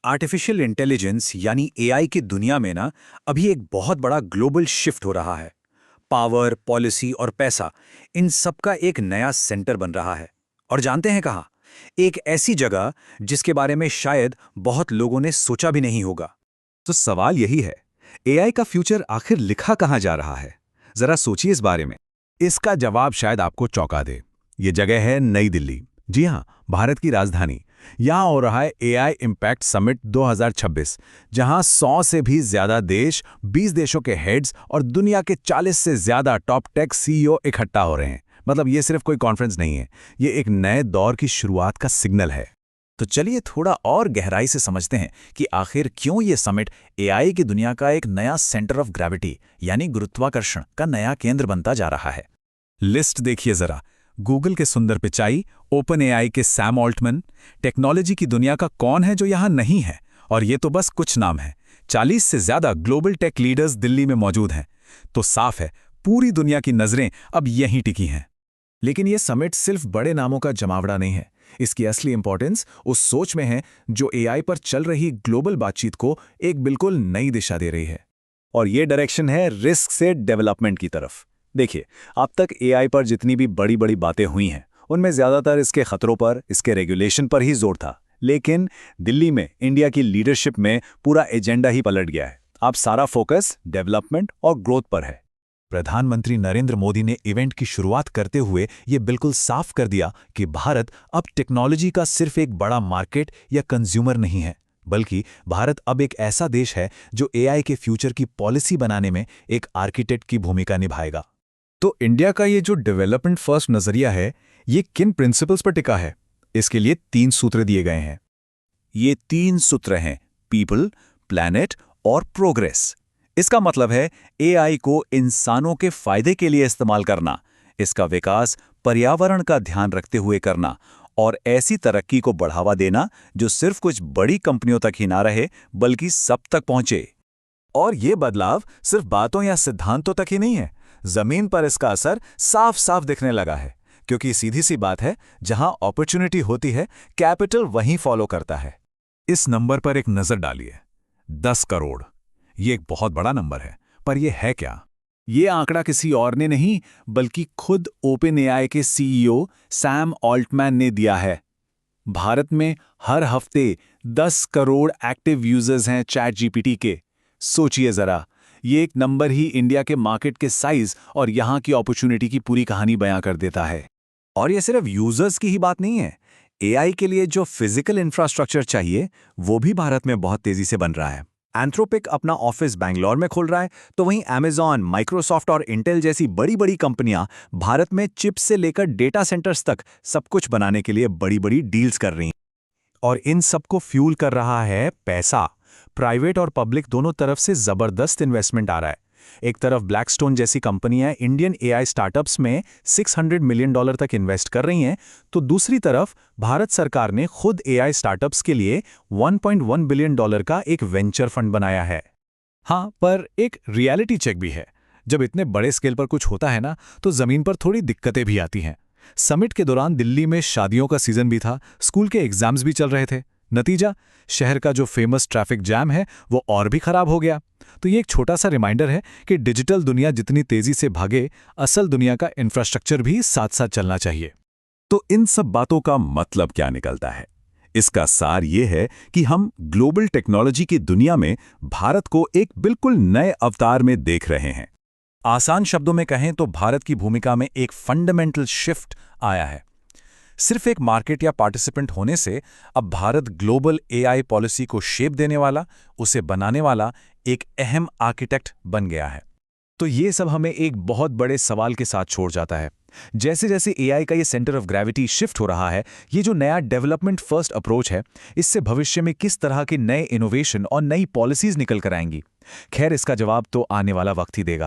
Artificial intelligence यानी AI की दुनिया में ना अभी एक बहुत बड़ा ग्लोबल शिफ्ट हो रहा है। पावर, पॉलिसी और पैसा, इन सब का एक नया सेंटर बन रहा है। और जानते हैं कहाँ? एक ऐसी जगह जिसके बारे में शायद बहुत लोगों ने सोचा भी नहीं होगा। तो सवाल यही है, एआई का फ्यूचर आखिर लिखा कहाँ जा रहा है? जरा सोचिए इस बारे में। इसका जवाब शायद आपको चौंका दे। ये जगह है नई दिल्ली। जी हाँ, भारत की राजधानी। यहाँ हो रहा है एआई इम्पैक्ट समिट 2026, जहाँ 100 से भी ज्यादा देश, 20 देशों के हेड्स और दुनिया के 40 से ज्यादा टॉप टेक सीईओ इकट्ठा हो रहे हैं। मतलब ये सिर्फ कोई कॉन्फ्रेंस नहीं है, ये एक नए दौर की शुरुआत का सिग्नल है। तो चलिए थोड़ा और गहराई से समझते हैं कि आखिर क्यों ये समिट एआई की दुनिया का एक नया सेंटर ऑफ ग्रेविटी यानी गुरुत्वाकर्षण का नया केंद्र बनता जा रहा है। लिस्ट देखिए जरा। गूगल के सुंदर पिचाई, ओपन एआई के सैम ऑल्टमैन। टेक्नोलॉजी की दुनिया का कौन है जो यहाँ नहीं है? और ये तो बस कुछ नाम है। 40 से ज्यादा ग्लोबल टेक लीडर्स दिल्ली में मौजूद हैं। तो साफ है, पूरी दुनिया की नजरें अब यहीं टिकी हैं। लेकिन ये समिट सिर्फ बड़े नामों का जमावड़ा नहीं है। इसकी असली इंपॉर्टेंस उस सोच में है जो एआई पर चल रही ग्लोबल बातचीत को एक बिल्कुल नई दिशा दे रही है। और ये डायरेक्शन है रिस्क से डेवलपमेंट की तरफ। देखिए, अब तक एआई पर जितनी भी बड़ी बड़ी बातें हुई हैं, उनमें ज़्यादातर इसके खतरों पर, इसके रेगुलेशन पर ही जोर था। लेकिन दिल्ली में इंडिया की लीडरशिप में पूरा एजेंडा ही पलट गया है। अब सारा फोकस डेवलपमेंट और ग्रोथ पर है। प्रधानमंत्री नरेंद्र मोदी ने इवेंट की शुरुआत करते हुए ये बिल्कुल साफ कर दिया कि भारत अब टेक्नोलॉजी का सिर्फ एक बड़ा मार्केट या कंज्यूमर नहीं है, बल्कि भारत अब एक ऐसा देश है जो एआई के फ्यूचर की पॉलिसी बनाने में एक आर्किटेक्ट की भूमिका निभाएगा। तो इंडिया का ये जो डेवलपमेंट फर्स्ट नजरिया है, ये किन प्रिंसिपल्स पर टिका है? इसके लिए 3 सूत्र दिए गए हैं। ये 3 सूत्र हैं: पीपल, प्लैनेट और प्रोग्रेस। इसका मतलब है एआई को इंसानों के फायदे के लिए इस्तेमाल करना, इसका विकास पर्यावरण का ध्यान रखते हुए करना और ऐसी तरक्की को बढ़ावा देना जो सिर्फ कुछ बड़ी कंपनियों तक ही ना रहे बल्कि सब तक पहुंचे। और ये बदलाव सिर्फ बातों या सिद्धांतों तक ही नहीं है, जमीन पर इसका असर साफ साफ दिखने लगा है। क्योंकि सीधी सी बात है, जहां अपॉर्चुनिटी होती है, कैपिटल वहीं फॉलो करता है। इस नंबर पर एक नजर डालिए, 10 करोड़। ये एक बहुत बड़ा नंबर है, पर यह है क्या? ये आंकड़ा किसी और ने नहीं बल्कि खुद ओपन एआई के सीईओ सैम ऑल्टमैन ने दिया है। भारत में हर हफ्ते 10 करोड़ एक्टिव यूजर्स हैं चैट जीपीटी के। सोचिए जरा, ये एक नंबर ही इंडिया के मार्केट के साइज और यहाँ की अपॉर्चुनिटी की पूरी कहानी बयां कर देता है। और ये सिर्फ यूजर्स की ही बात नहीं है। एआई के लिए जो फिजिकल इंफ्रास्ट्रक्चर चाहिए, वो भी भारत में बहुत तेजी से बन रहा है। एंथ्रोपिक अपना ऑफिस बैंगलोर में खोल रहा है, तो वहीं अमेजॉन, माइक्रोसॉफ्ट और इंटेल जैसी बड़ी बड़ी कंपनियां भारत में चिप्स से लेकर डेटा सेंटर्स तक सब कुछ बनाने के लिए बड़ी बड़ी डील्स कर रही हैं। और इन सबको फ्यूल कर रहा है पैसा। प्राइवेट और पब्लिक दोनों तरफ से जबरदस्त इन्वेस्टमेंट आ रहा है। एक तरफ ब्लैकस्टोन जैसी कंपनियां इंडियन एआई स्टार्टअप्स में $600 मिलियन तक इन्वेस्ट कर रही हैं, तो दूसरी तरफ भारत सरकार ने खुद एआई स्टार्टअप्स के लिए $1.1 बिलियन का एक वेंचर फंड बनाया है। हाँ, पर एक रियलिटी चेक भी है। जब इतने बड़े स्केल पर कुछ होता है ना, तो जमीन पर थोड़ी दिक्कतें भी आती हैं। समिट के दौरान दिल्ली में शादियों का सीजन भी था, स्कूल के एग्जाम्स भी चल रहे थे। नतीजा, शहर का जो फेमस ट्रैफिक जैम है वो और भी खराब हो गया। तो ये एक छोटा सा रिमाइंडर है कि डिजिटल दुनिया जितनी तेजी से भागे, असल दुनिया का इंफ्रास्ट्रक्चर भी साथ साथ चलना चाहिए। तो इन सब बातों का मतलब क्या निकलता है? इसका सार ये है कि हम ग्लोबल टेक्नोलॉजी की दुनिया में भारत को एक बिल्कुल नए अवतार में देख रहे हैं। आसान शब्दों में कहें तो भारत की भूमिका में एक फंडामेंटल शिफ्ट आया है। सिर्फ एक मार्केट या पार्टिसिपेंट होने से अब भारत ग्लोबल एआई पॉलिसी को शेप देने वाला, उसे बनाने वाला एक अहम आर्किटेक्ट बन गया है। तो ये सब हमें एक बहुत बड़े सवाल के साथ छोड़ जाता है। जैसे जैसे एआई का ये सेंटर ऑफ ग्रेविटी शिफ्ट हो रहा है, ये जो नया डेवलपमेंट फर्स्ट अप्रोच है, इससे भविष्य में किस तरह के नए इनोवेशन और नई पॉलिसीज निकल कर आएंगी? खैर, इसका जवाब तो आने वाला वक्त ही देगा।